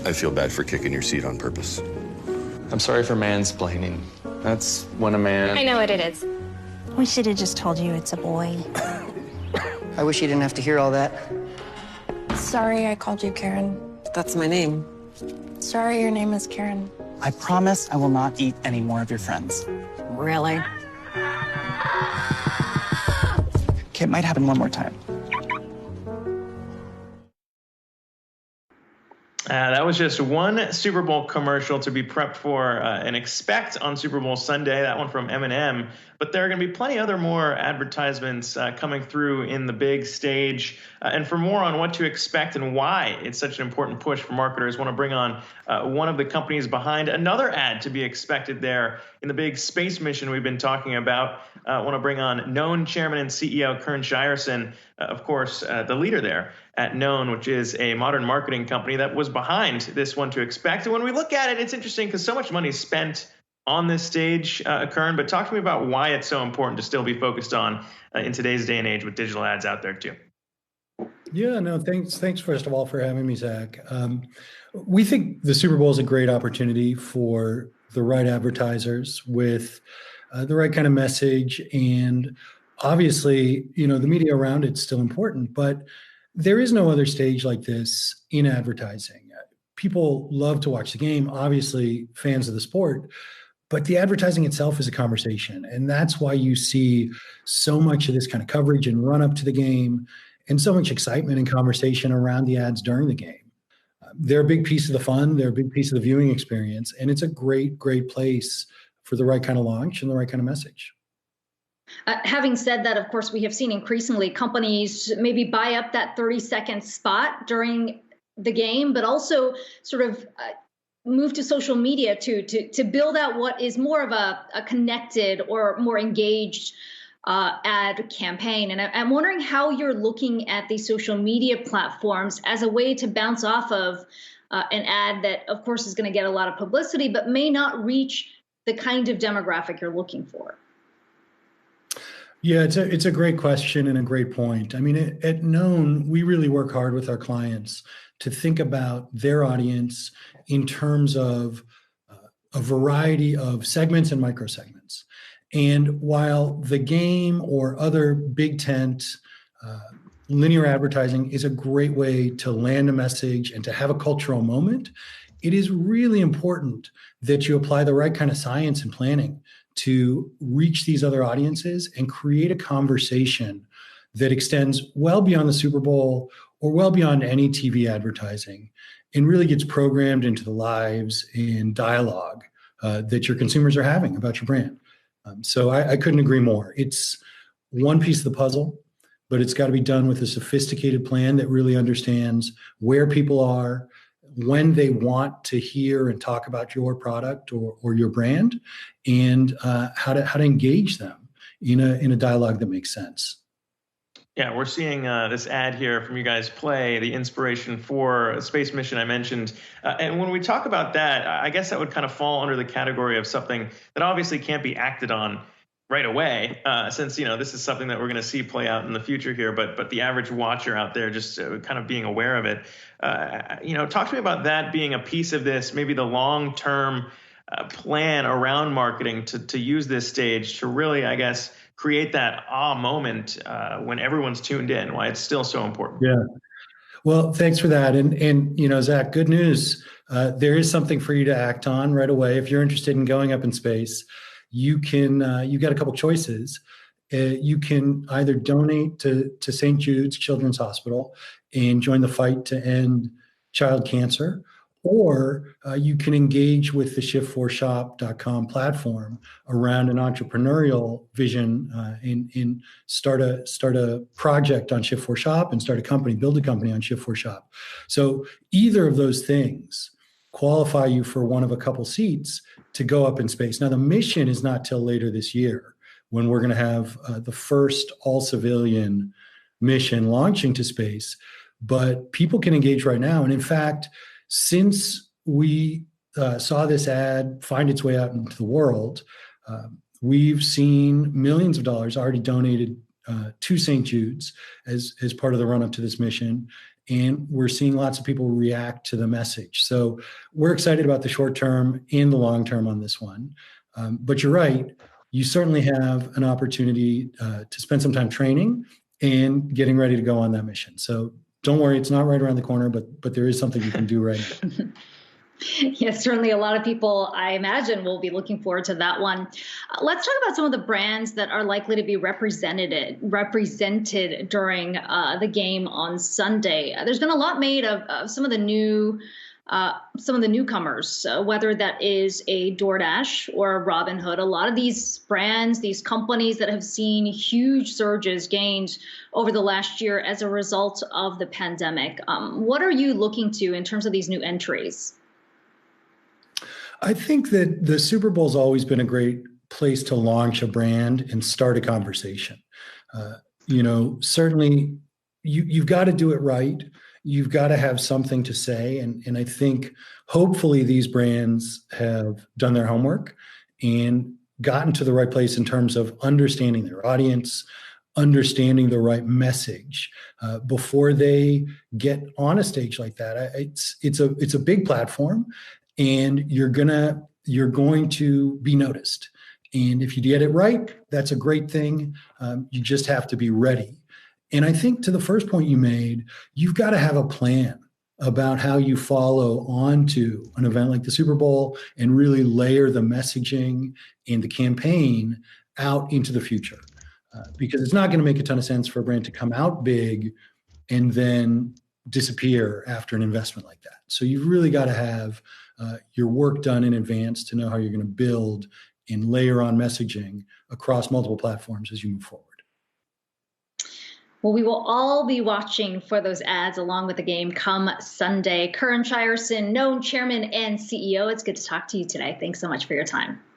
I feel bad for kicking your seat on purpose. I'm sorry for mansplaining. That's when a man... I know what it is. We should have just told you it's a boy. I wish you didn't have to hear all that. Sorry I called you Karen. That's my name. Sorry your name is Karen. I promise I will not eat any more of your friends. Really? Okay, it might happen one more time. That was just one Super Bowl commercial to be prepped for and expect on Super Bowl Sunday, that one from M&M. But there are going to be plenty other more advertisements coming through in the big stage. And for more on what to expect and why it's such an important push for marketers, I want to bring on one of the companies behind another ad to be expected there in the big space mission we've been talking about. I want to bring on Known Chairman and CEO Kern Schireson, of course, the leader there at Known, which is a modern marketing company that was behind this one to expect. And when we look at it, it's interesting because so much money is spent on this stage, Kern, but talk to me about why it's so important to still be focused on in today's day and age with digital ads out there too. Yeah, no, thanks first of all for having me, Zach. We think the Super Bowl is a great opportunity for the right advertisers with the right kind of message. And obviously, the media around it's still important, but there is no other stage like this in advertising. People love to watch the game, obviously fans of the sport, but the advertising itself is a conversation. And that's why you see so much of this kind of coverage and run up to the game and so much excitement and conversation around the ads during the game. They're a big piece of the fun. They're a big piece of the viewing experience. And it's a great, great place for the right kind of launch and the right kind of message. Having said that, of course, we have seen increasingly companies maybe buy up that 30-second spot during the game, but also sort of move to social media to build out what is more of a connected or more engaged ad campaign. And I'm wondering how you're looking at these social media platforms as a way to bounce off of an ad that, of course, is going to get a lot of publicity, but may not reach the kind of demographic you're looking for. Yeah, it's a great question and a great point. I mean, at Known, we really work hard with our clients to think about their audience in terms of a variety of segments and microsegments. And while the game or other big tent linear advertising is a great way to land a message and to have a cultural moment, it is really important that you apply the right kind of science and planning to reach these other audiences and create a conversation that extends well beyond the Super Bowl or well beyond any TV advertising and really gets programmed into the lives and dialogue that your consumers are having about your brand. So I couldn't agree more. It's one piece of the puzzle, but it's got to be done with a sophisticated plan that really understands where people are, when they want to hear and talk about your product or your brand, and how to engage them in a dialogue that makes sense. Yeah, we're seeing this ad here from you guys play the inspiration for a space mission I mentioned. And when we talk about that, I guess that would kind of fall under the category of something that obviously can't be acted on right away, since this is something that we're going to see play out in the future here. But the average watcher out there just kind of being aware of it. Talk to me about that being a piece of this, maybe the long-term plan around marketing to use this stage to really, I guess, create that moment when everyone's tuned in, why it's still so important. Yeah. Well, thanks for that. And Zach, good news. There is something for you to act on right away. If you're interested in going up in space, you got a couple choices. You can either donate to St. Jude's Children's Hospital and join the fight to end child cancer, or you can engage with the shift4shop.com platform around an entrepreneurial vision and start a project on Shift4Shop and start a company, build a company on Shift4Shop. So either of those things qualify you for one of a couple seats to go up in space. Now, the mission is not till later this year when we're going to have the first all-civilian mission launching to space, but people can engage right now. And in fact, since we saw this ad find its way out into the world, we've seen millions of dollars already donated to St. Jude's as part of the run-up to this mission. and we're seeing lots of people react to the message. So we're excited about the short term and the long term on this one. But you're right, you certainly have an opportunity to spend some time training and getting ready to go on that mission. So don't worry, it's not right around the corner, but there is something you can do right now. Yes, certainly a lot of people, I imagine, will be looking forward to that one. Let's talk about some of the brands that are likely to be represented during the game on Sunday. There's been a lot made of some of the newcomers, whether that is a DoorDash or a Robinhood. A lot of these brands, these companies that have seen huge surges gained over the last year as a result of the pandemic. What are you looking to in terms of these new entries? I think that the Super Bowl's always been a great place to launch a brand and start a conversation. Certainly you've got to do it right. You've got to have something to say. And I think hopefully these brands have done their homework and gotten to the right place in terms of understanding their audience, understanding the right message before they get on a stage like that. It's a big platform, and you're going to be noticed. And if you get it right, that's a great thing. You just have to be ready. And I think to the first point you made, you've got to have a plan about how you follow on to an event like the Super Bowl and really layer the messaging and the campaign out into the future. Because it's not going to make a ton of sense for a brand to come out big and then disappear after an investment like that. So you've really got to have your work done in advance to know how you're going to build and layer on messaging across multiple platforms as you move forward. Well, we will all be watching for those ads along with the game come Sunday. Kern Schireson, known chairman and CEO. It's good to talk to you today. Thanks so much for your time.